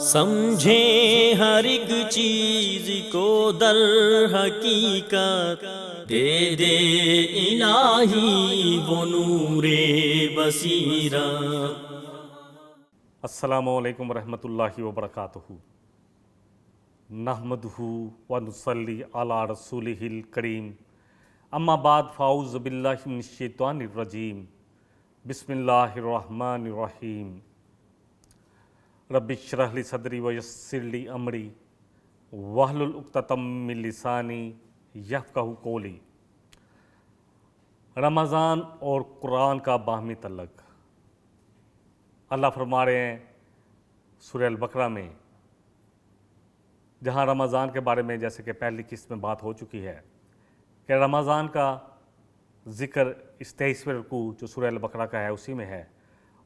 سمجھیں ہر ایک چیز کو در حقیقت، دے دے الہی وہ نور بصیرت۔ السلام علیکم ورحمۃ اللہ وبرکاتہ۔ نحمدہ ونصلی علی رسولہ الکریم، اما بعد فاعوذ باللہ من الشیطان الرجیم، بسم اللہ الرحمن الرحیم۔ رب اشرح لی صدری ویسر لی امری واحلل عقدۃ من لسانی یفقہوا قولی۔ رمضان اور قرآن کا باہمی تعلق۔ اللہ فرما رہے ہیں سورہ البقرہ میں، جہاں رمضان کے بارے میں جیسے کہ پہلی قسط میں بات ہو چکی ہے کہ رمضان کا ذکر اس 23ویں رکوع جو سورہ البقرہ کا ہے اسی میں ہے،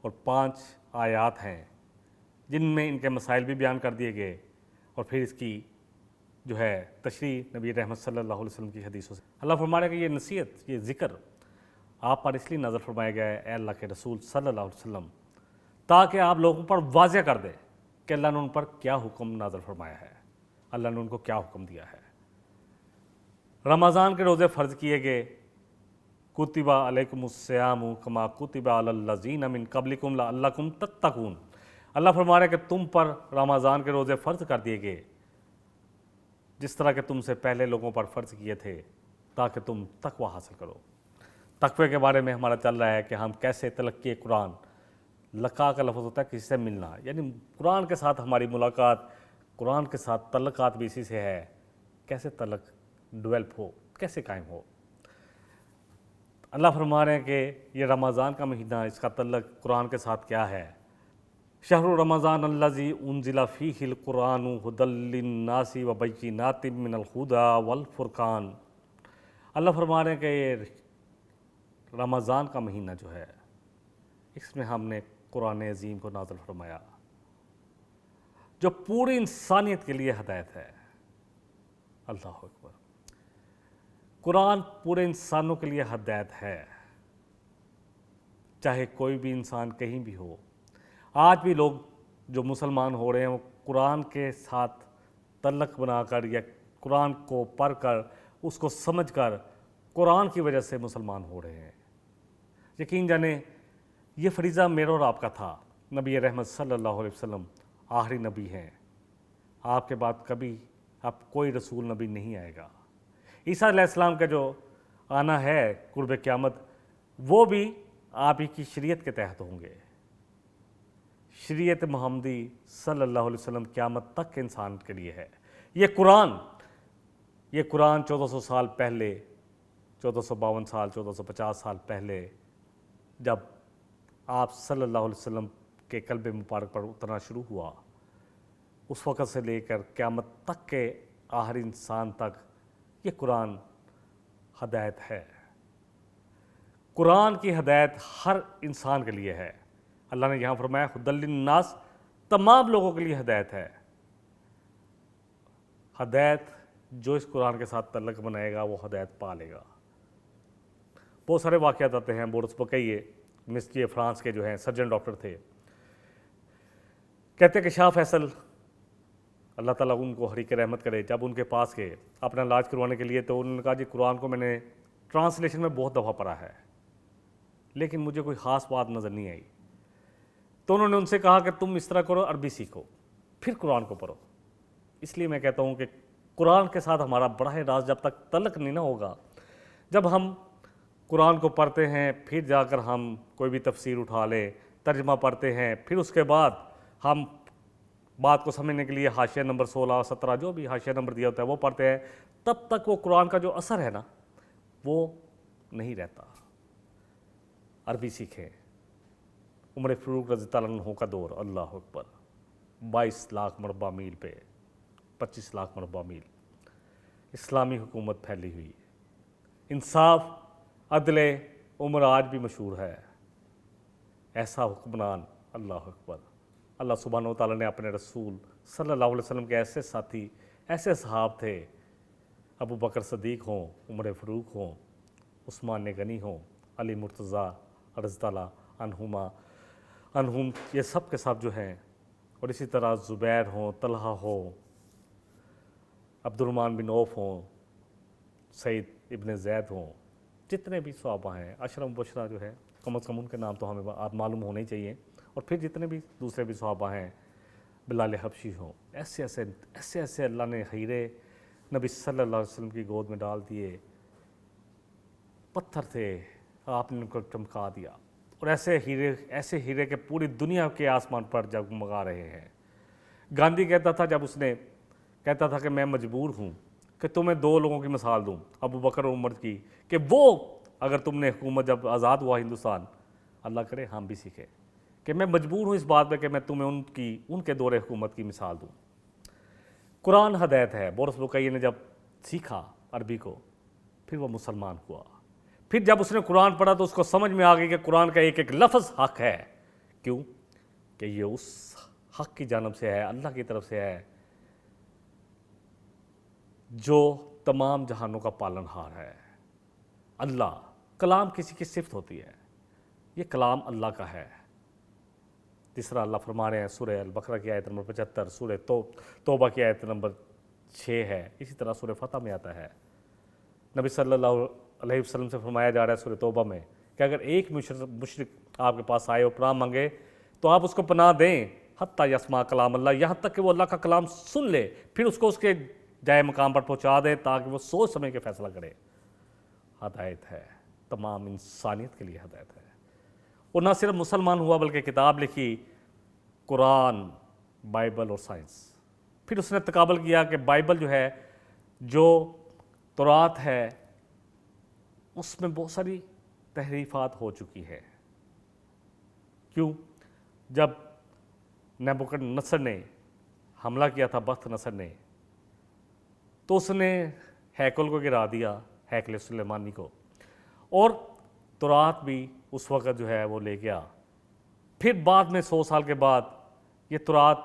اور 5 آیات ہیں جن میں ان کے مسائل بھی بیان کر دیے گئے، اور پھر اس کی جو ہے تشریح نبی رحمت صلی اللہ علیہ وسلم کی حدیثوں سے۔ اللہ فرما رہے ہیں کہ یہ نصیحت، یہ ذکر آپ پر اس لیے نازل فرمایا گیا ہے اے اللہ کے رسول صلی اللہ علیہ وسلم، تاکہ آپ لوگوں پر واضح کر دیں کہ اللہ نے ان پر کیا حکم نازل فرمایا ہے، اللہ نے ان کو کیا حکم دیا ہے۔ رمضان کے روزے فرض کیے گئے، کتب علیکم الصیام کما کتب علی الذین من قبلکم لعلکم تتقون۔ اللہ فرما رہے ہیں کہ تم پر رمضان کے روزے فرض کر دیے گئے جس طرح کہ تم سے پہلے لوگوں پر فرض کیے تھے، تاکہ تم تقوی حاصل کرو۔ تقوی کے بارے میں ہمارا چل رہا ہے کہ ہم کیسے تلقی قرآن، لقاء کا لفظ ہوتا ہے کسی سے ملنا، یعنی قرآن کے ساتھ ہماری ملاقات، قرآن کے ساتھ تعلقات بھی اسی سے ہے، کیسے تعلق ڈیولپ ہو، کیسے قائم ہو۔ اللہ فرما رہے ہیں کہ یہ رمضان کا مہینہ، اس کا تعلق قرآن کے ساتھ کیا ہے۔ شہر رمضان الذی انزل فیہ القرآن ھدی للناس وبینات من الہدی والفرقان۔ اللہ فرما رہے ہیں کہ یہ رمضان کا مہینہ جو ہے اس میں ہم نے قرآن عظیم کو نازل فرمایا جو پوری انسانیت کے لیے ہدایت ہے۔ اللہ اکبر۔ قرآن پورے انسانوں کے لیے ہدایت ہے، چاہے کوئی بھی انسان کہیں بھی ہو۔ آج بھی لوگ جو مسلمان ہو رہے ہیں وہ قرآن کے ساتھ تعلق بنا کر یا قرآن کو پڑھ کر اس کو سمجھ کر قرآن کی وجہ سے مسلمان ہو رہے ہیں۔ یقین جانیں یہ فریضہ میرا اور آپ کا تھا۔ نبی رحمت صلی اللہ علیہ وسلم آخری نبی ہیں، آپ کے بعد کبھی اب کوئی رسول نبی نہیں آئے گا۔ عیسیٰ علیہ السلام کا جو آنا ہے قرب قیامت، وہ بھی آپ ہی کی شریعت کے تحت ہوں گے۔ شریعت محمدی صلی اللہ علیہ وسلم قیامت تک کے انسان کے لیے ہے۔ یہ قرآن 1400 سال پہلے، 1452 سال، 1450 سال پہلے جب آپ صلی اللہ علیہ وسلم کے قلب مبارک پر اترنا شروع ہوا، اس وقت سے لے کر قیامت تک کے آخری انسان تک یہ قرآن ہدایت ہے۔ قرآن کی ہدایت ہر انسان کے لیے ہے۔ اللہ نے یہاں فرمایا ھدی للناس، تمام لوگوں کے لیے ہدایت ہے۔ ہدایت جو اس قرآن کے ساتھ تعلق بنائے گا وہ ہدایت پا لے گا۔ بہت سارے واقعات آتے ہیں۔ بورس بکیے مسٹری فرانس کے جو ہیں سرجن ڈاکٹر تھے، کہتے ہیں کہ شاہ فیصل اللہ تعالیٰ ان کو حریق رحمت کرے، جب ان کے پاس گئے اپنا علاج کروانے کے لیے تو انہوں نے کہا جی قرآن کو میں نے ٹرانسلیشن میں بہت دفعہ پڑھا ہے لیکن مجھے کوئی خاص بات نظر نہیں آئی، تو انہوں نے ان سے کہا کہ تم اس طرح کرو، عربی سیکھو پھر قرآن کو پڑھو۔ اس لیے میں کہتا ہوں کہ قرآن کے ساتھ ہمارا براہ راست جب تک تعلق نہیں نہ ہوگا، جب ہم قرآن کو پڑھتے ہیں پھر جا کر ہم کوئی بھی تفسیر اٹھا لیں، ترجمہ پڑھتے ہیں، پھر اس کے بعد ہم بات کو سمجھنے کے لیے حاشیہ نمبر 16 17 جو بھی حاشیہ نمبر دیا ہوتا ہے وہ پڑھتے ہیں، تب تک وہ قرآن کا جو اثر ہے نا وہ نہیں رہتا۔ عربی سیکھیں۔ عمر فاروق رضی اللہ عنہ کا دور، اللہ اکبر، 22 لاکھ مربع میل پہ 25 لاکھ مربع میل اسلامی حکومت پھیلی ہوئی، انصاف، عدل، عمر آج بھی مشہور ہے۔ ایسا حکمران، اللہ اکبر۔ اللہ سبحانہ و تعالیٰ نے اپنے رسول صلی اللہ علیہ وسلم کے ایسے ساتھی، ایسے صحاب تھے، ابو بکر صدیق ہوں، عمر فاروق ہوں، عثمان غنی ہوں، علی مرتضیٰ رضی اللہ عنہم، یہ سب کے سب جو ہیں، اور اسی طرح زبیر ہوں، طلحہ ہو، عبد الرحمن بن عوف ہوں، سعید ابن زید ہوں، جتنے بھی صحابہ ہیں، اشرم بشرا جو ہے کم از کم ان کے نام تو ہمیں آپ معلوم ہونے ہی چاہیے، اور پھر جتنے بھی دوسرے بھی صحابہ ہیں، بلال حبشی ہوں، ایسے ایسے ایسے ایسے اللہ نے ہیرے نبی صلی اللہ علیہ وسلم کی گود میں ڈال دیے، پتھر تھے آپ نے ان کو چمکا دیا، اور ایسے ہیرے کہ پوری دنیا کے آسمان پر جگمگا رہے ہیں۔ گاندھی کہتا تھا جب اس نے کہتا تھا کہ میں مجبور ہوں کہ تمہیں دو لوگوں کی مثال دوں، ابو بکر اور عمر کی، کہ وہ اگر تم نے حکومت جب آزاد ہوا ہندوستان، اللہ کرے ہم بھی سیکھیں، کہ میں مجبور ہوں اس بات پہ کہ میں تمہیں ان کے دور حکومت کی مثال دوں۔ قرآن ہدایت ہے۔ بورس بکئی نے جب سیکھا عربی کو، پھر وہ مسلمان ہوا، پھر جب اس نے قرآن پڑھا تو اس کو سمجھ میں آ گئی کہ قرآن کا ایک ایک لفظ حق ہے۔ کیوں؟ کہ یہ اس حق کی جانب سے ہے، اللہ کی طرف سے ہے، جو تمام جہانوں کا پالن ہار ہے۔ اللہ، کلام کسی کی صفت ہوتی ہے، یہ کلام اللہ کا ہے۔ جس طرح اللہ فرما رہے ہیں سورہ البقرہ کی آیت نمبر 75، سورہ توبہ کی آیت نمبر 6 ہے، اسی طرح سورہ فتح میں آتا ہے۔ نبی صلی اللہ علیہ وسلم سے فرمایا جا رہا ہے سورہ توبہ میں کہ اگر ایک مشرک آپ کے پاس آئے اور پناہ مانگے تو آپ اس کو پناہ دیں، حتیٰ یسمع کلام اللہ، یہاں تک کہ وہ اللہ کا کلام سن لے، پھر اس کو اس کے جائے مقام پر پہنچا دیں تاکہ وہ سوچ سمجھ کے فیصلہ کرے۔ ہدایت ہے، تمام انسانیت کے لیے ہدایت ہے۔ اور نہ صرف مسلمان ہوا بلکہ کتاب لکھی، قرآن، بائبل اور سائنس۔ پھر اس نے تقابل کیا کہ بائبل جو ہے، جو تورات ہے، اس میں بہت ساری تحریفات ہو چکی ہے۔ کیوں؟ جب نیبوکڈنیزر نے حملہ کیا تھا، بخت نصر نے، تو اس نے ہیکل کو گرا دیا، ہیکل سلیمانی کو، اور تورات بھی اس وقت جو ہے وہ لے گیا۔ پھر بعد میں 100 سال کے بعد یہ تورات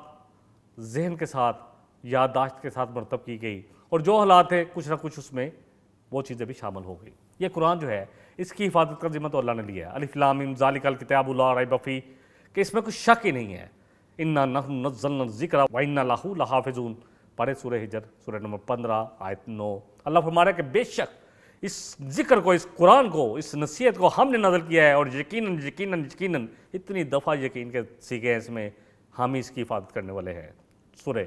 ذہن کے ساتھ، یادداشت کے ساتھ مرتب کی گئی، اور جو حالات تھے کچھ نہ کچھ اس میں وہ چیزیں بھی شامل ہو گئی۔ یہ قرآن جو ہے، اس کی حفاظت کا ذمہ تو اللہ نے لیا ہے۔ الف لام میم ذالک الکتاب لا ریب فیہ، کہ اس میں کچھ شک ہی نہیں ہے۔ انا نحن نزلنا الذکر وانا لہ لحافظون، پڑھے سورہ ہجر سورہ نمبر 15 آیت 9۔ اللہ فرما رہا ہے کہ بے شک اس ذکر کو، اس قرآن کو، اس نصیحت کو ہم نے نازل کیا ہے، اور یقیناً یقیناً یقیناً اتنی دفعہ یقین کے سیکھے ہیں اس میں، ہم اس کی حفاظت کرنے والے ہیں۔ سورہ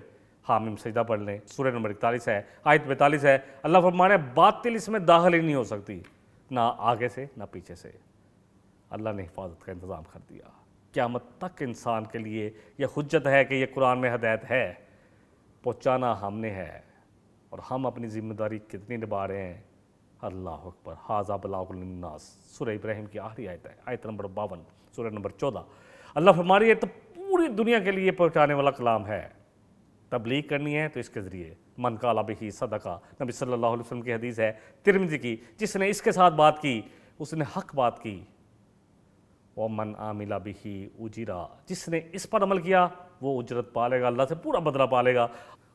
حامیم سجدہ پڑھ لیں، سورہ نمبر 41 ہے، آیت 42 ہے۔ اللہ فرما رہا ہے باطل اس میں داخل ہی نہیں ہو سکتی، نہ آگے سے نہ پیچھے سے۔ اللہ نے حفاظت کا انتظام کر دیا۔ قیامت تک انسان کے لیے یہ حجت ہے کہ یہ قرآن میں ہدایت ہے، پہنچانا ہم نے ہے، اور ہم اپنی ذمہ داری کتنی نبھا رہے ہیں۔ اللہ اکبر۔ ھذا بلاغ للناس، سورہ ابراہیم کی آخری آیت ہے، آیت نمبر 52، سورہ نمبر 14۔ اللہ فرما رہی ہے تو پوری دنیا کے لیے پہنچانے والا کلام ہے۔ تبلیغ کرنی ہے تو اس کے ذریعے، من قال بہ صدقہ، نبی صلی اللہ علیہ وسلم کی حدیث ہے ترمذی کی، جس نے اس کے ساتھ بات کی اس نے حق بات کی۔ ومن عمل بہ اجرا، جس نے اس پر عمل کیا وہ اجرت پالے گا، اللہ سے پورا بدلہ پالے گا۔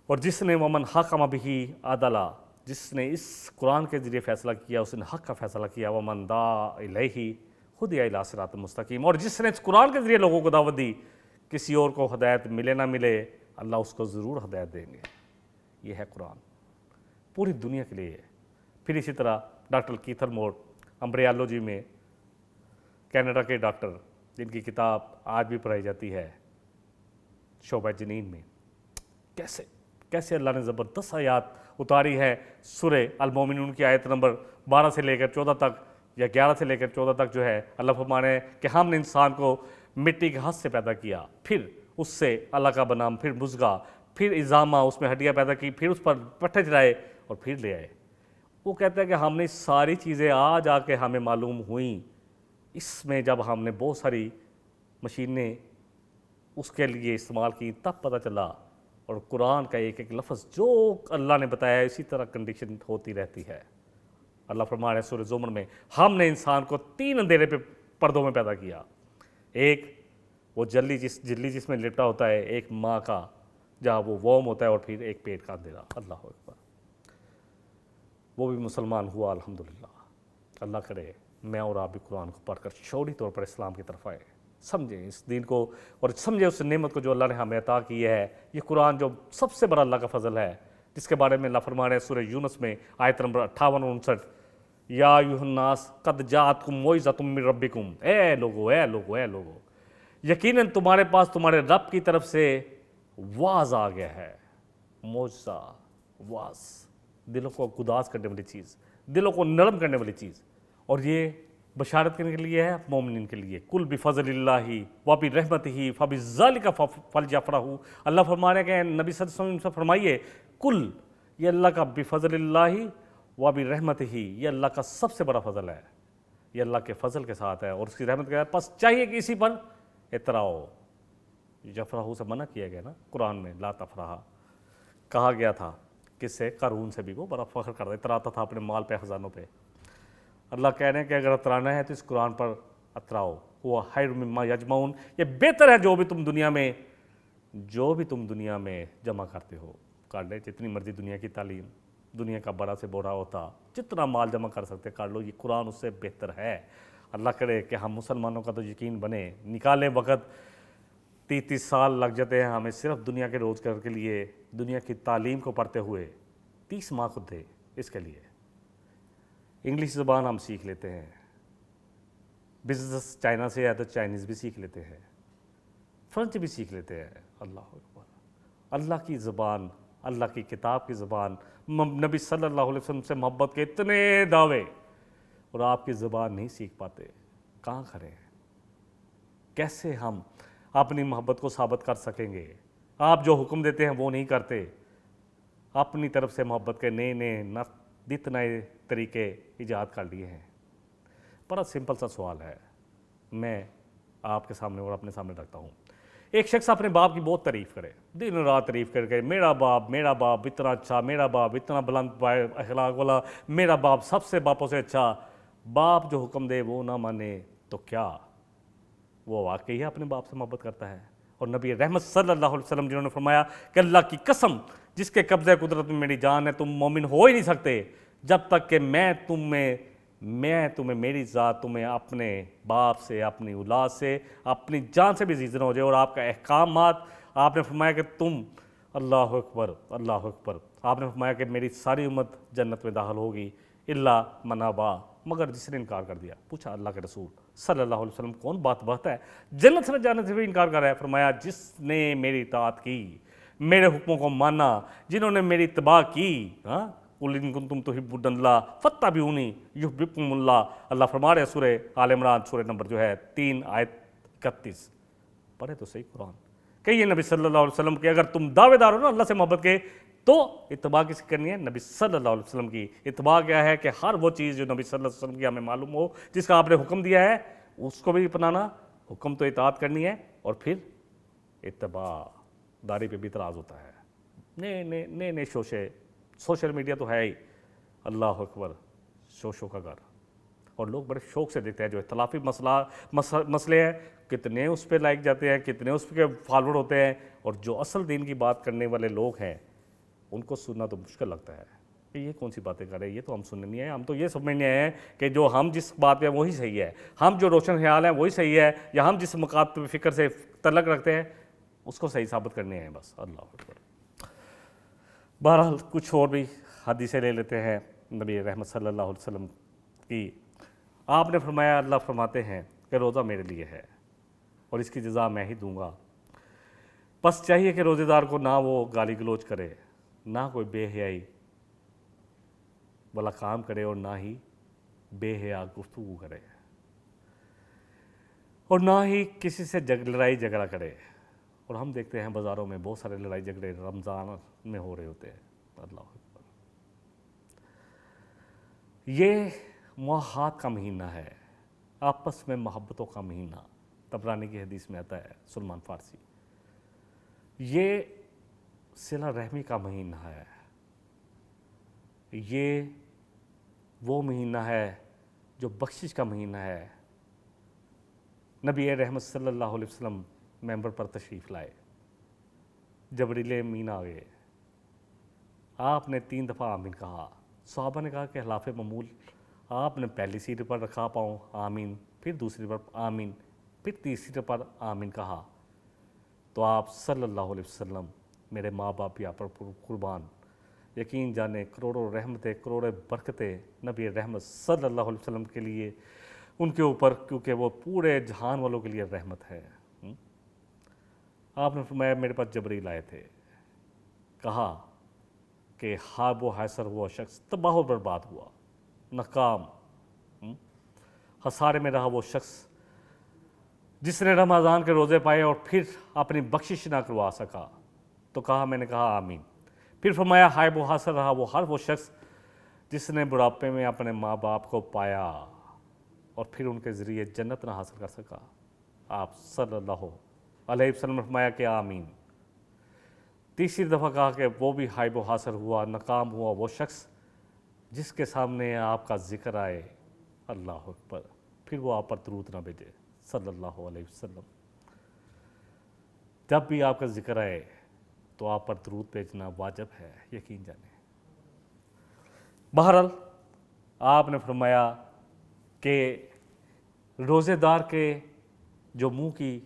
اور جس نے ومن حکم بہ عدلا، جس نے اس قرآن کے ذریعے فیصلہ کیا اس نے حق کا فیصلہ کیا۔ ومن دعا الیہ ہدی الی صراط مستقیم، اور جس نے اس قرآن کے ذریعے لوگوں کو دعوت دی، کسی اور کو ہدایت ملے نہ ملے، اللہ اس کو ضرور ہدایت دیں گے۔ یہ ہے قرآن، پوری دنیا کے لیے۔ پھر اسی طرح ڈاکٹر کیتھر مور امبریالوجی میں، کینیڈا کے ڈاکٹر، جن کی کتاب آج بھی پڑھائی جاتی ہے شعبہ جنین میں، کیسے اللہ نے زبردست آیات اتاری ہے۔ سورہ المومنون کی آیت نمبر 12 سے لے کر 14 تک، یا 11 سے لے کر 14 تک جو ہے، اللہ فرما رہے ہیں کہ ہم نے انسان کو مٹی کے ہاتھ سے پیدا کیا، پھر اس سے اللہ کا بنا، پھر مزغہ، پھر اضامہ، اس میں ہڈیاں پیدا کی، پھر اس پر پٹھے چڑھائے اور پھر لے آئے۔ وہ کہتا ہے کہ ہم نے ساری چیزیں آج آ کے ہمیں معلوم ہوئیں، اس میں جب ہم نے بہت ساری مشینیں اس کے لیے استعمال کی تب پتہ چلا۔ اور قرآن کا ایک ایک لفظ جو اللہ نے بتایا ہے اسی طرح کنڈیشن ہوتی رہتی ہے۔ اللہ فرما رہے ہیں سورہ زمر میں، ہم نے انسان کو 3 اندھیرے پہ پردوں میں پیدا کیا۔ ایک وہ جلی جس میں لپٹا ہوتا ہے، ایک ماں کا جہاں وہ ووم ہوتا ہے، اور پھر ایک پیٹ کا اندھیرا۔ اللہ اکبر۔ وہ بھی مسلمان ہوا الحمدللہ۔ اللہ کرے میں اور آپ بھی قرآن کو پڑھ کر شعوری طور پر اسلام کی طرف آئے۔ سمجھیں اس دین کو اور سمجھیں اس نعمت کو جو اللہ نے ہمیں عطا کی ہے. یہ قرآن جو سب سے بڑا اللہ کا فضل ہے، جس کے بارے میں اللہ فرما رہے ہیں سورہ یونس میں آیت نمبر 58 اور 59، یا ایھا الناس قد جاءتکم موعظۃ من ربکم، اے لوگو یقیناً تمہارے پاس تمہارے رب کی طرف سے واعظ آ گیا ہے. معجزہ، واعظ، دلوں کو گداز کرنے والی چیز، دلوں کو نرم کرنے والی چیز، اور یہ بشارت کرنے کے لیے ہے مومنین کے لیے. کل بفضل اللہ وبرحمتہ فبذلک فلیفرحوا. اللہ فرما رہے ہیں کہ نبی صلی اللہ علیہ وسلم سے فرمائیے کل، یہ اللہ کا بفضل اللہ وبرحمتہ، یہ اللہ کا سب سے بڑا فضل ہے، یہ اللہ کے فضل کے ساتھ ہے اور اس کی رحمت کے ساتھ. پس چاہیے کہ اسی پر اتراؤ. یفرحوا سے منع کیا گیا نا قرآن میں، لا تفرح کہا گیا تھا. کس سے؟ قارون سے بھی. وہ بڑا فخر کرتا اتراتا تھا اپنے مال پہ، خزانوں پہ. اللہ کہہ رہے ہیں کہ اگر اترانا ہے تو اس قرآن پر اتراؤ. وہ خیر مما یجمعون، یہ بہتر ہے جو بھی تم دنیا میں جمع کرتے ہو. کر لے جتنی مرضی دنیا کی تعلیم، دنیا کا بڑا سے بڑا ہوتا، جتنا مال جمع کر سکتے کر لو، یہ قرآن اس سے بہتر ہے. اللہ کرے کہ ہم مسلمانوں کا تو یقین بنے. نکالیں وقت، 30 سال لگ جاتے ہیں ہمیں صرف دنیا کے روزگار کے لیے، دنیا کی تعلیم کو پڑھتے ہوئے. 30 ماہ خود تھے اس کے لیے. انگلش زبان ہم سیکھ لیتے ہیں، بزنس چائنا سے ہے تو چائنیز بھی سیکھ لیتے ہیں، فرنچ بھی سیکھ لیتے ہیں. اللہ اکبر. اللہ کی زبان، اللہ کی کتاب کی زبان، نبی صلی اللہ علیہ وسلم سے محبت کے اتنے دعوے، اور آپ کی زبان نہیں سیکھ پاتے. کہاں کریں؟ کیسے ہم اپنی محبت کو ثابت کر سکیں گے؟ آپ جو حکم دیتے ہیں وہ نہیں کرتے. اپنی طرف سے محبت کے نئے نئے طریقے ایجاد کر لیے ہیں. بڑا سمپل سا سوال ہے، میں آپ کے سامنے اور اپنے سامنے رکھتا ہوں. ایک شخص اپنے باپ کی بہت تعریف کرے، دن رات تعریف کر کے، میرا باپ اتنا اچھا، میرا باپ اتنا بلند اخلاق والا، میرا باپ سب سے باپوں سے اچھا. باپ جو حکم دے وہ نہ مانے تو کیا وہ واقعی اپنے باپ سے محبت کرتا ہے؟ اور نبی رحمت صلی اللہ علیہ وسلم جنہوں نے فرمایا کہ اللہ کی قسم جس کے قبضہ قدرت میں میری جان ہے، تم مومن ہو ہی نہیں سکتے جب تک کہ میں تمہیں میری ذات تمہیں اپنے باپ سے، اپنی اولاد سے، اپنی جان سے بھی عزیز نہ ہو جائے. اور آپ کا احکامات، آپ نے فرمایا کہ تم، اللہ اکبر اللہ اکبر، آپ نے فرمایا کہ میری ساری امت جنت میں داخل ہوگی الا من ابا، مگر جس نے انکار کر دیا. پوچھا اللہ کے رسول صلی اللہ علیہ وسلم کون بات بہتا ہے، جنت سے جانے سے بھی انکار کر رہا ہے؟ فرمایا جس نے میری اطاعت کی، میرے حکموں کو مانا، جنہوں نے میری اتباع کی. قُلْ إِن كُنتُمْ تُحِبُّونَ اللَّهَ فَاتَّبِعُونِي يُحْبِبْكُمُ اللَّهُ. اللہ فرما رہے ہیں سورہ آل عمران، سورہ نمبر جو ہے 3 آیت 31. پڑھے تو صحیح قرآن. کہیے نبی صلی اللہ علیہ وسلم کہ اگر تم دعوے دار ہو نا اللہ سے محبت کے، تو اتباع کس کی کرنی ہے؟ نبی صلی اللہ علیہ وسلم کی. اتباع کیا ہے؟ کہ ہر وہ چیز جو نبی صلی اللہ علیہ وسلم کی ہمیں معلوم ہو، جس کا آپ نے حکم دیا ہے، اس کو بھی اپنانا. حکم تو اطاعت کرنی ہے، اور پھر اتباع. داڑھی پہ بھی اعتراض ہوتا ہے، نئے شوشے، سوشل میڈیا تو ہے ہی، اللہ اکبر، شوشوں کا گھر. اور لوگ بڑے شوق سے دیکھتے ہیں جو اختلافی مسئلے ہیں، کتنے اس پہ لائک جاتے ہیں، کتنے اس پہ فالوور ہوتے ہیں. اور جو اصل دین کی بات کرنے والے لوگ ہیں ان کو سننا تو مشکل لگتا ہے کہ یہ کون سی باتیں کر رہے ہیں، یہ تو ہم سننے نہیں آئے. ہم تو یہ سمجھنے آئے ہیں کہ جو ہم جس بات پہ وہی صحیح ہے، ہم جو روشن خیال ہیں وہی صحیح ہے، یا ہم جس مقام پہ فکر سے تعلق رکھتے ہیں اس کو صحیح ثابت کرنے ہیں بس. اللہ اکبر. بہرحال کچھ اور بھی حدیثیں لے لیتے ہیں نبی رحمت صلی اللہ علیہ وسلم کی. آپ نے فرمایا، اللہ فرماتے ہیں کہ روزہ میرے لیے ہے اور اس کی جزا میں ہی دوں گا. بس چاہیے کہ روزے دار کو نہ وہ گالی گلوچ کرے، نہ کوئی بے حیائی والا کام کرے، اور نہ ہی بے حیا گفتگو کرے، اور نہ ہی کسی سے لڑائی جھگڑا کرے. اور ہم دیکھتے ہیں بازاروں میں بہت سارے لڑائی جھگڑے رمضان میں ہو رہے ہوتے ہیں. اللہ اکبر. یہ مواخات کا مہینہ ہے، آپس میں محبتوں کا مہینہ. طبرانی کی حدیث میں آتا ہے، سلمان فارسی. یہ صلہ رحمی کا مہینہ ہے، یہ وہ مہینہ ہے جو بخشش کا مہینہ ہے. نبی رحمت صلی اللہ علیہ وسلم ممبر پر تشریف لائے، جبریل امین آ گئے، آپ نے 3 دفعہ آمین کہا. صحابہ نے کہا کہ خلاف معمول آپ نے پہلی سیٹ پر رکھا پاؤں آمین، پھر دوسری پر آمین، پھر تیسری پر آمین کہا تو آپ صلی اللہ علیہ وسلم میرے ماں باپ بھی آپ پر قربان، یقین جانے کروڑوں رحمتیں کروڑوں برکتیں نبی رحمت صلی اللہ علیہ وسلم کے لیے ان کے اوپر، کیونکہ وہ پورے جہان والوں کے لیے رحمت ہے۔ آپ نے فرمایا میرے پاس جبرائیل آئے تھے، کہا کہ ہاب و حیسر ہوا شخص تباہ و برباد ہوا، ناکام، خسارے میں رہا وہ شخص جس نے رمضان کے روزے پائے اور پھر اپنی بخشش نہ کروا سکا۔ تو کہا، میں نے کہا آمین۔ پھر فرمایا ہائے و حاصل رہا وہ شخص جس نے بڑھاپے میں اپنے ماں باپ کو پایا اور پھر ان کے ذریعے جنت نہ حاصل کر سکا۔ آپ صلی اللہ علیہ وسلم نے فرمایا کہ آمین۔ تیسری دفعہ کہا کہ وہ بھی ہائے و حاصل ہوا، ناکام ہوا وہ شخص جس کے سامنے آپ کا ذکر آئے، اللہ اکبر، پھر وہ آپ پر درود نہ بھیجے صلی اللہ علیہ وسلم۔ جب بھی آپ کا ذکر آئے تو آپ پر درود بھیجنا واجب ہے، یقین جانے۔ بہرحال آپ نے فرمایا کہ روزے دار کے جو منہ کی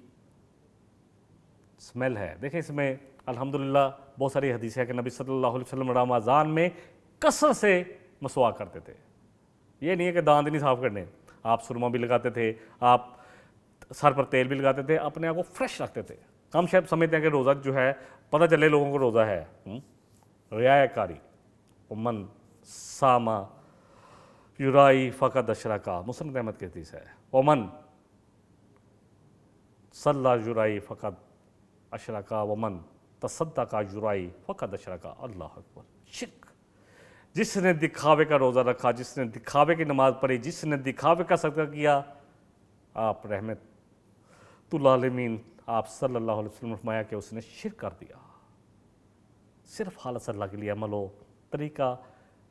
سمیل ہے، دیکھیں اس میں الحمدللہ بہت ساری حدیث ہے کہ نبی صلی اللہ علیہ وسلم رمضان میں کثرت سے مسواک کرتے تھے۔ یہ نہیں ہے کہ دانت نہیں صاف کرنے، آپ سرما بھی لگاتے تھے، آپ سر پر تیل بھی لگاتے تھے، اپنے آپ کو فریش رکھتے تھے۔ ہم شاید سمجھتے ہیں کہ روزہ جو ہے پتہ چلے لوگوں کو روزہ ہے، رعایہ کاری، من ساما یرائی فقط اشرکا، مسند احمد کی حدیث ہے، ومن صلی یرائی فقط اشرکا ومن تصدق یرائی فقط اشرکا۔ اللہ اکبر، شرک۔ جس نے دکھاوے کا روزہ رکھا، جس نے دکھاوے کی نماز پڑھی، جس نے دکھاوے کا صدقہ کیا، آپ رحمت العالمین آپ صلی اللہ علیہ وسلم نے فرمایا کہ اس نے شرک کر دیا۔ صرف خالص اللہ کے لیے عمل ہو، طریقہ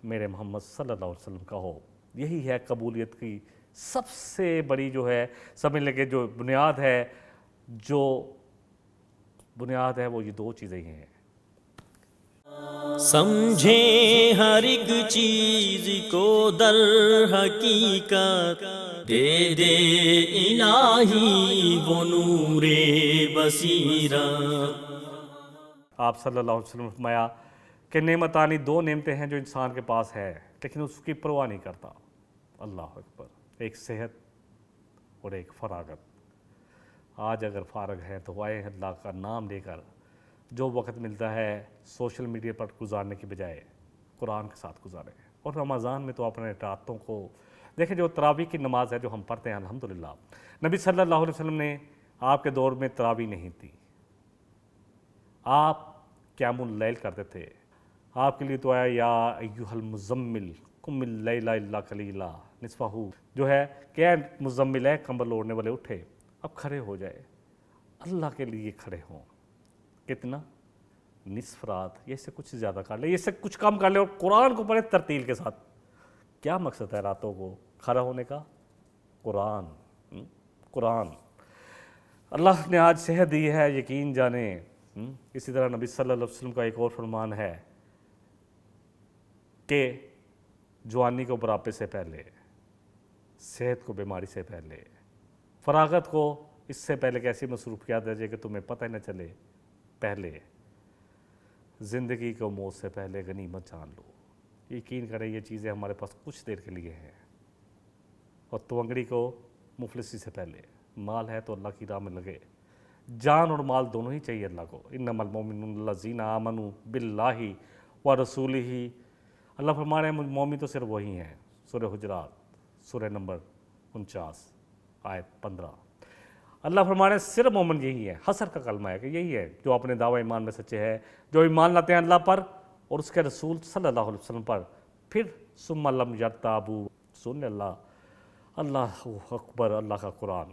میرے محمد صلی اللہ علیہ وسلم کا ہو، یہی ہے قبولیت کی سب سے بڑی جو ہے، سمجھ لیں کہ جو بنیاد ہے، وہ یہ دو چیزیں ہی ہیں۔ سمجھیں ہر ایک چیز کو در حقیقت، دے دے الہی وہ نور بصیرت۔ آپ صلی اللہ علیہ وسلم نے فرمایا کہ نعمتانی، دو نعمتیں ہیں جو انسان کے پاس ہے لیکن اس کی پرواہ نہیں کرتا، اللہ اکبر، ایک صحت اور ایک فراغت۔ آج اگر فارغ ہے تو آئے اللہ کا نام لے کر جو وقت ملتا ہے سوشل میڈیا پر گزارنے کی بجائے قرآن کے ساتھ گزاریں۔ اور رمضان میں تو اپنے راتوں کو دیکھیں، جو تراویح کی نماز ہے جو ہم پڑھتے ہیں الحمدللہ، نبی صلی اللہ علیہ وسلم نے آپ کے دور میں تراویح نہیں تھی، آپ قیام اللیل کرتے تھے۔ آپ کے لیے تو آیا یا ایھا المزمل قم اللیل الا قلیلا نصفہ، جو ہے کہ اے مزمل ہے کمبل اوڑھنے والے اٹھے، اب کھڑے ہو جائے، اللہ کے لیے کھڑے ہوں۔ کتنا؟ نصف رات، یہ سے کچھ زیادہ کر لے، یہ سے کچھ کم کر لے، اور قرآن کو پڑھے ترتیل کے ساتھ۔ کیا مقصد ہے راتوں کو کھڑا ہونے کا؟ قرآن۔ اللہ نے آج صحت دی ہے، یقین جانیں۔ اسی طرح نبی صلی اللہ علیہ وسلم کا ایک اور فرمان ہے کہ جوانی کو بڑھاپے سے پہلے، صحت کو بیماری سے پہلے، فراغت کو اس سے پہلے کہ ایسی مصروفیات ہے کہ تمہیں پتہ ہی نہ چلے، پہلے زندگی کو موت سے پہلے غنیمت جان لو۔ یقین کریں یہ چیزیں ہمارے پاس کچھ دیر کے لیے ہیں، اور تونگڑی کو مفلسی سے پہلے، مال ہے تو اللہ کی راہ میں لگے، جان اور مال دونوں ہی چاہیے اللہ کو۔ انما المؤمنون الذین آمنوا باللہ ورسولہ، اللہ فرما رہے ہیں مومن تو صرف وہی ہیں۔ سورہ حجرات سورہ نمبر 49 آیت 15۔ اللہ فرما رہے ہیں صرف مومن یہی ہے، حسر کا کلمہ ہے کہ یہی ہے جو اپنے دعوی ایمان میں سچے ہے، جو ایمان لاتے ہیں اللہ پر اور اس کے رسول صلی اللہ علیہ وسلم پر، پھر ثم لم یرتابوا، سن اللہ اکبر، اللہ کا قرآن۔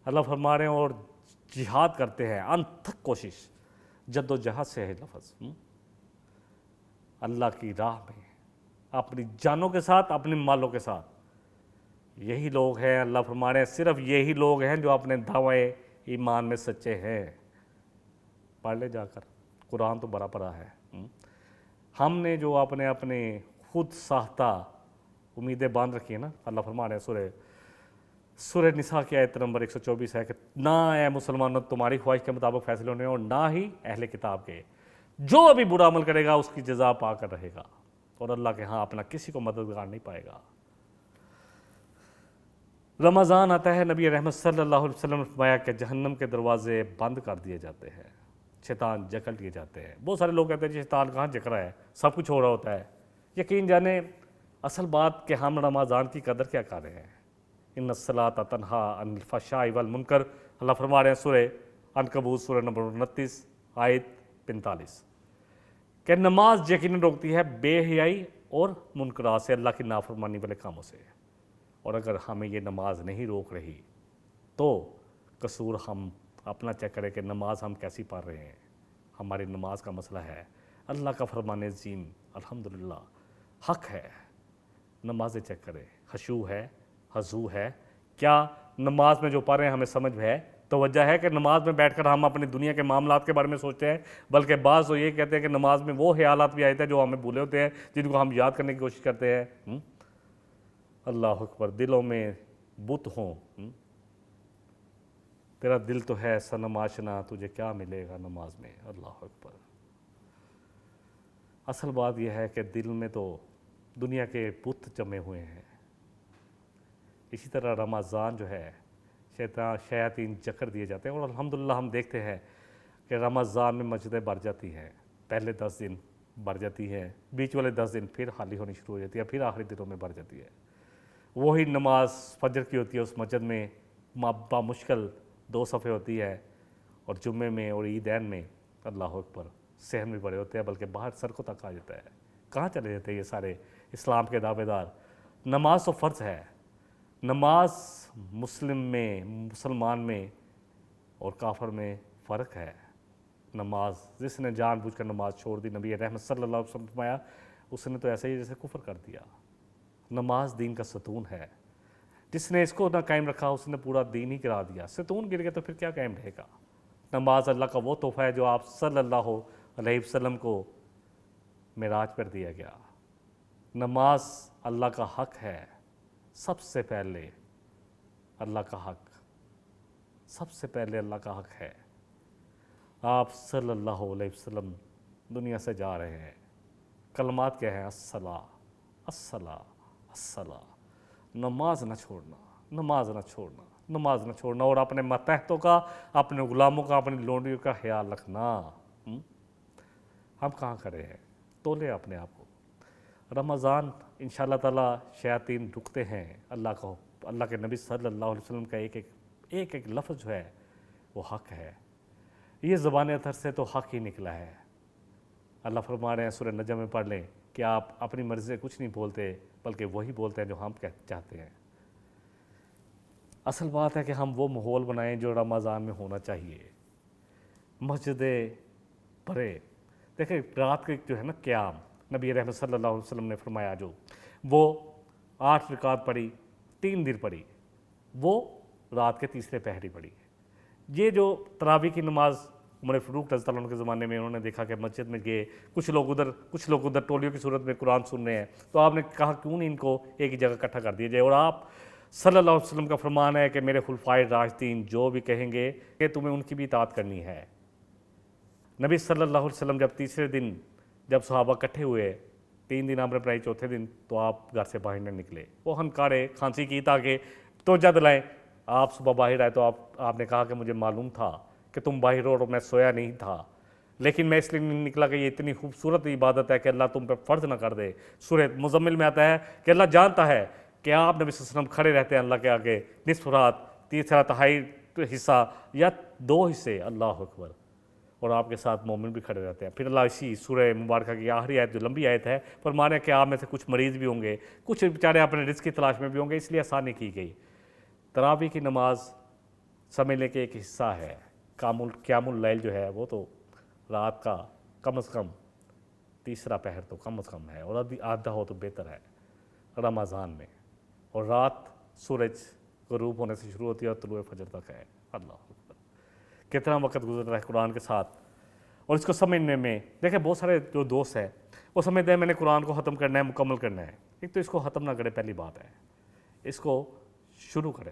اللہ فرما رہے ہیں اور جہاد کرتے ہیں، انت تک کوشش، جد و جہاد سے ہے لفظ، اللہ کی راہ میں اپنی جانوں کے ساتھ، اپنے مالوں کے ساتھ۔ یہی لوگ ہیں، اللہ فرما رہے ہیں صرف یہی لوگ ہیں جو اپنے دعوے ایمان میں سچے ہیں۔ پڑھ لے جا کر، قرآن تو بڑا پڑا ہے۔ ہم نے جو اپنے خود ساختہ امیدیں باندھ رکھی ہیں نا، اللہ فرما رہے ہیں سورہ سورہ نساء کی آیت نمبر 124 ہے کہ نہ اے مسلمانوں تمہاری خواہش کے مطابق فیصلے ہونے اور نہ ہی اہل کتاب کے، جو بھی برا عمل کرے گا اس کی جزا پا کر رہے گا، اور اللہ کے ہاں اپنا کسی کو مددگار نہیں پائے گا۔ رمضان آتا ہے، نبی رحمت صلی اللہ علیہ وسلم نے فرمایا کہ جہنم کے دروازے بند کر دیے جاتے ہیں، شیطان جکڑ لیے جاتے ہیں۔ بہت سارے لوگ کہتے ہیں شیطان کہاں جکڑ رہا ہے، سب کچھ ہو رہا ہوتا ہے۔ یقین جانے اصل بات کہ ہم رمضان کی قدر کیا کر رہے ہیں۔ ان الصلاۃ تنہا عن الفحشاء والمنکر، اللہ فرما رہے ہیں سورہ عنکبوت سورہ نمبر 29 آیت 45 کہ نماز یقیناً روکتی ہے بے حیائی اور منکرات سے، اللہ کی نافرمانی والے کاموں سے۔ اور اگر ہمیں یہ نماز نہیں روک رہی تو قصور ہم اپنا چیک کریں کہ نماز ہم کیسی پڑھ رہے ہیں۔ ہماری نماز کا مسئلہ ہے۔ اللہ کا فرمان عظیم الحمدللہ حق ہے، نمازیں چیک کریں، خشوع ہے، خضوع ہے، کیا نماز میں جو پڑھ رہے ہیں ہمیں سمجھ ہے، توجہ ہے کہ نماز میں بیٹھ کر ہم اپنی دنیا کے معاملات کے بارے میں سوچتے ہیں، بلکہ بعض تو یہ کہتے ہیں کہ نماز میں وہ خیالات بھی آئے تھے جو ہمیں بھولے ہوتے ہیں، جن کو ہم یاد کرنے کی کوشش کرتے ہیں۔ اللہ اکبر، دلوں میں بت ہوں، تیرا دل تو ہے صنم آشنا، تجھے کیا ملے گا نماز میں۔ اللہ اکبر۔ اصل بات یہ ہے کہ دل میں تو دنیا کے بت جمے ہوئے ہیں۔ اسی طرح رمضان جو ہے شیاطین جکڑ دیے جاتے ہیں، اور الحمدللہ ہم دیکھتے ہیں کہ رمضان میں مسجدیں بھر جاتی ہیں، پہلے 10 دن بھر جاتی ہیں، بیچ والے 10 دن پھر خالی ہونی شروع ہو جاتی ہے، پھر آخری دنوں میں بھر جاتی ہے۔ وہی نماز فجر کی ہوتی ہے، اس مسجد میں بامشکل 2 صفحے ہوتی ہے، اور جمعے میں اور عیدین میں اللہ اکبر صحن بھی بڑے ہوتے ہیں، بلکہ باہر سڑکوں تک آ جاتا ہے۔ کہاں چلے جاتے ہیں یہ سارے اسلام کے دعوے دار؟ نماز تو فرض ہے، نماز مسلمان میں اور کافر میں فرق ہے۔ نماز جس نے جان بوجھ کر نماز چھوڑ دی، نبی رحمت صلی اللہ علیہ وسلم نے فرمایا اس نے تو ایسا ہی جیسے کفر کر دیا۔ نماز دین کا ستون ہے، جس نے اس کو نہ قائم رکھا اس نے پورا دین ہی گرا دیا۔ ستون گر گیا تو پھر کیا قائم رہے گا؟ نماز اللہ کا وہ تحفہ ہے جو آپ صلی اللہ علیہ وسلم کو معراج پر دیا گیا۔ نماز اللہ کا حق ہے، سب سے پہلے اللہ کا حق، سب سے پہلے اللہ کا حق ہے۔ آپ صلی اللہ علیہ وسلم دنیا سے جا رہے ہیں، کلمات کیا ہیں؟ الصلاۃ الصلاۃ الصلاۃ، نماز نہ چھوڑنا، نماز نہ چھوڑنا، نماز نہ چھوڑنا، اور اپنے ماتحتوں کا، اپنے غلاموں کا، اپنی لونڈیوں کا خیال رکھنا۔ ہم کہاں کھڑے ہیں؟ تولے اپنے آپ کو۔ رمضان انشاءاللہ تعالیٰ شیاطین رکتے ہیں، اللہ کے نبی صلی اللہ علیہ وسلم کا ایک لفظ جو ہے وہ حق ہے۔ یہ زبان اطہر سے تو حق ہی نکلا ہے۔ اللہ فرما رہے ہیں سورہ نجم میں پڑھ لیں کہ آپ اپنی مرضی سے کچھ نہیں بولتے، بلکہ وہی بولتے ہیں جو ہم چاہتے ہیں۔ اصل بات ہے کہ ہم وہ ماحول بنائیں جو رمضان میں ہونا چاہیے۔ مسجدیں بھرے، دیکھیں رات کے جو ہے نا قیام، نبی رحمت صلی اللہ علیہ وسلم نے فرمایا جو وہ 8 رکعت پڑھی، 3 دن پڑھی، وہ رات کے تیسرے پہری پڑھی۔ یہ جو تراویح کی نماز عمر فاروق رضی اللہ عنہ کے زمانے میں انہوں نے دیکھا کہ مسجد میں گئے، کچھ لوگ ادھر ٹولیوں کی صورت میں قرآن سن رہے ہیں، تو آپ نے کہا کیوں نہیں ان کو ایک ہی جگہ اکٹھا کر دیا جائے۔ اور آپ صلی اللہ علیہ وسلم کا فرمان ہے کہ میرے خلفائے راشدین جو بھی کہیں گے کہ تمہیں ان کی بھی اطاعت کرنی ہے۔ نبی صلی اللہ علیہ وسلم جب تیسرے دن جب صحابہ اکٹھے ہوئے، 3 دن آپ نے پڑھائی، چوتھے دن تو آپ گھر سے باہر نہ نکلے، وہ ہنکارے کھانسی کی تاکہ توجہ دلائیں۔ آپ صبح باہر آئے تو آپ نے کہا کہ مجھے معلوم تھا کہ تم باہر ہو اور میں سویا نہیں تھا، لیکن میں اس لیے نہیں نکلا کہ یہ اتنی خوبصورت عبادت ہے کہ اللہ تم پہ فرض نہ کر دے۔ سورہ مزمل میں آتا ہے کہ اللہ جانتا ہے کہ آپ نبی صلی اللہ علیہ وسلم کھڑے رہتے ہیں اللہ کے آگے نصف رات، تیسرا تہائی حصہ یا 2 حصے، اللہ اکبر، اور آپ کے ساتھ مومن بھی کھڑے رہتے ہیں۔ پھر اللہ اسی سورہ مبارکہ کی آخری آیت جو لمبی آیت ہے، فرمانے ہیں کہ آپ میں سے کچھ مریض بھی ہوں گے، کچھ بیچارے اپنے رزق کی تلاش میں بھی ہوں گے، اس لیے آسانی کی گئی۔ تراویح کی نماز سمجھ لیں کہ ایک حصہ ہے، قیام اللیل جو ہے وہ تو رات کا کم از کم تیسرا پہر تو کم از کم ہے، اور آدھا ہو تو بہتر ہے رمضان میں، اور رات سورج غروب ہونے سے شروع ہوتی ہے اور طلوع فجر تک ہے۔ اللہ اکبر، کتنا وقت گزر رہا ہے قرآن کے ساتھ، اور اس کو سمجھنے میں دیکھیں بہت سارے جو دوست ہیں وہ سمجھتے ہیں میں نے قرآن کو ختم کرنا ہے، مکمل کرنا ہے۔ ایک تو اس کو ختم نہ کرے، پہلی بات ہے، اس کو شروع کریں،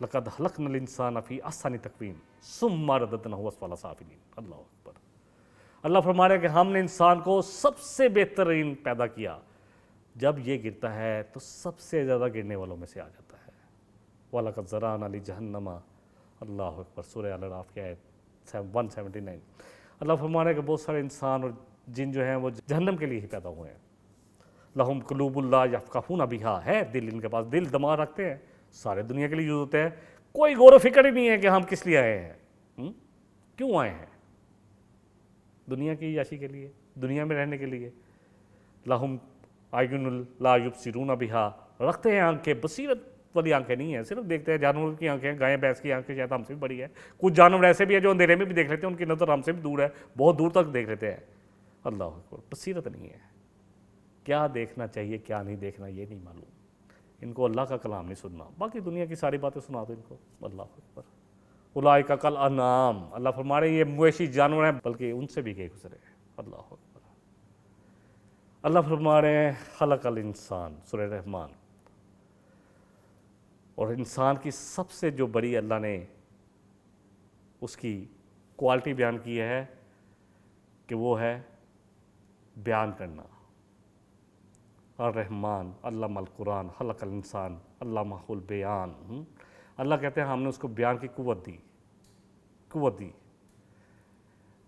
لقد خلقنا الانسان فی احسن تقویم ثم رددناہ اسفل سافلین. اللہ اکبر. اللہ فرما رہے ہیں کہ ہم نے انسان کو سب سے بہترین پیدا کیا، جب یہ گرتا ہے تو سب سے زیادہ گرنے والوں میں سے آ جاتا ہے. وَلَقَدْ ذَرَأْنَا لِجَهَنَّمَ. اللہ اکبر. سورہ الاعراف کی آیت 179. اللہ فرما رہے ہیں کہ بہت سارے انسان اور جن جو ہیں وہ جہنم کے لیے ہی پیدا ہوئے ہیں. لہم قلوب لا یفقہون بہا. ہے دل ان کے پاس، دل دماغ رکھتے ہیں، سارے دنیا کے لیے یوز ہوتے ہیں، کوئی غور و فکر ہی نہیں ہے کہ ہم کس لیے آئے ہیں، کیوں آئے ہیں. دنیا کی عیاشی کے لیے، دنیا میں رہنے کے لیے. لہم اعین لا یبصرون بہا. رکھتے ہیں آنکھیں، بصیرت والی آنکھیں نہیں ہیں، صرف دیکھتے ہیں. جانوروں کی آنکھیں، گائے بھینس کی آنکھیں شاید ہم سے بھی بڑی ہے. کچھ جانور ایسے بھی ہیں جو اندھیرے میں بھی دیکھ لیتے ہیں، ان کی نظر ہم سے بھی دور ہے، بہت دور تک دیکھ لیتے ہیں. اللہ اکبر. بصیرت نہیں ہے. کیا دیکھنا چاہیے کیا نہیں دیکھنا یہ نہیں معلوم. ان کو اللہ کا کلام نہیں سننا، باقی دنیا کی ساری باتیں سنا دو ان کو. اللہ اکبر. اولئک کالانعام. اللہ فرما رہے ہیں یہ مویشی جانور ہیں، بلکہ ان سے بھی گئے گزرے. اللہ اکبر. اللہ فرما رہے ہیں خلق الانسان. سورہ رحمان. اور انسان کی سب سے جو بڑی اللہ نے اس کی کوالٹی بیان کی ہے کہ وہ ہے بیان کرنا. الرحمن علم القرآن خلق الانسان علمہ البیان. اللہ کہتے ہیں ہم نے اس کو بیان کی قوت دی.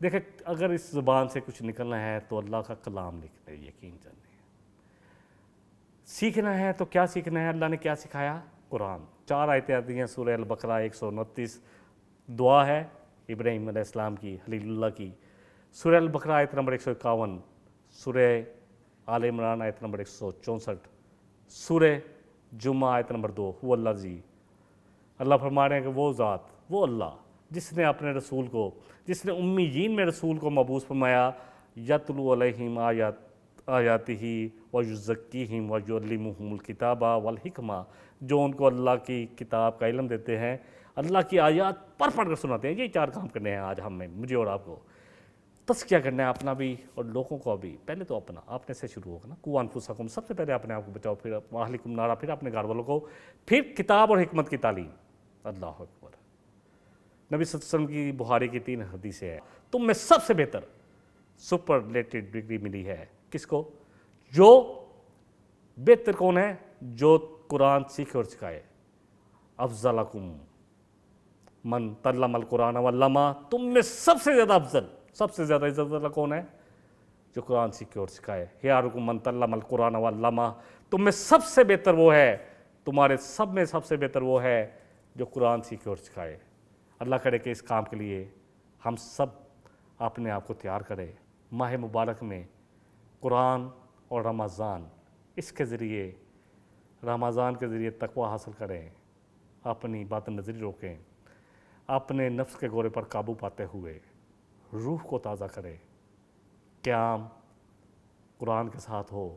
دیکھیں اگر اس زبان سے کچھ نکلنا ہے تو اللہ کا کلام لکھنا ہے، یقین جانے. سیکھنا ہے تو کیا سیکھنا ہے؟ اللہ نے کیا سکھایا؟ قرآن. 4 آیتیں آتی ہیں سورہ البقرہ 129. دعا ہے ابراہیم علیہ السلام کی، خلیل اللہ کی. سورہ البقرہ آیت نمبر 151. سورہ آل عمران آیت نمبر 164. سورہ جمعہ آیت نمبر 2. هو الذی. اللہ فرما رہے ہیں کہ وہ ذات، وہ اللہ جس نے اپنے رسول کو، جس نے امیین میں رسول کو مبعوث فرمایا، یتلو علیہم آیاتہ ویزکیہم ویعلمہم الکتاب والحکمہ، جو ان کو اللہ کی کتاب کا علم دیتے ہیں، اللہ کی آیات پڑھ کر سناتے ہیں. یہ 4 کام کرنے ہیں آج ہم میں، مجھے اور آپ کو. تزکیہ کرنا ہے اپنا بھی اور لوگوں کو بھی. پہلے تو اپنے سے شروع ہوگا نا. قوا انفسکم. سب سے پہلے اپنے آپ کو بچاؤ، پھر واہلکم نارا، پھر اپنے گھر والوں کو، پھر کتاب اور حکمت کی تعلیم. اللہ اکبر. نبی صلی اللہ علیہ وسلم کی بخاری کی 3 حدیثیں ہیں. تم میں سب سے بہتر سپرلیٹڈ ڈگری ملی ہے کس کو؟ جو بہتر کون ہے؟ جو قرآن سیکھے اور سکھائے. افضلکم من تعلم القرآن وعلمہ. تم میں سب سے زیادہ افضل، سب سے زیادہ عزت والا کون ہے؟ جو قرآن سیکھے اور سکھائے. خیارکم من تعلم القرآن وعلمہ. تم میں سب سے بہتر وہ ہے، تمہارے سب میں سب سے بہتر وہ ہے جو قرآن سیکھے اور سکھائے. اللہ کرے کہ اس کام کے لیے ہم سب اپنے آپ کو تیار کریں. ماہ مبارک میں قرآن اور رمضان، اس کے ذریعے، رمضان کے ذریعے تقوی حاصل کریں، اپنی بات نظری روکیں، اپنے نفس کے گورے پر قابو پاتے ہوئے روح کو تازہ کریں. قیام قرآن کے ساتھ ہو،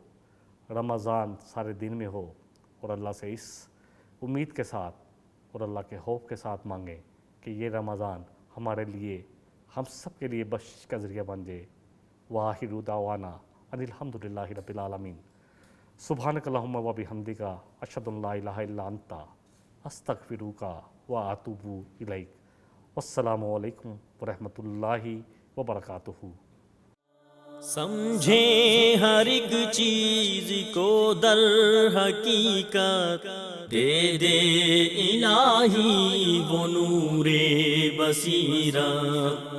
رمضان سارے دن میں ہو، اور اللہ سے اس امید کے ساتھ اور اللہ کے خوف کے ساتھ مانگیں کہ یہ رمضان ہمارے لیے، ہم سب کے لیے بخشش کا ذریعہ بن جائے. وآخر دعوانا ان الحمدللہ رب العالمین. سبحانک اللہم و بحمدک اشہد ان لا الہ الا انت استغفرک و اتوب الیک. والسلام علیکم ورحمۃ اللہ وبرکاتہ. سمجھیں ہر ایک چیز کو در حقیقت، دے دے الہی وہ نور بصیرت.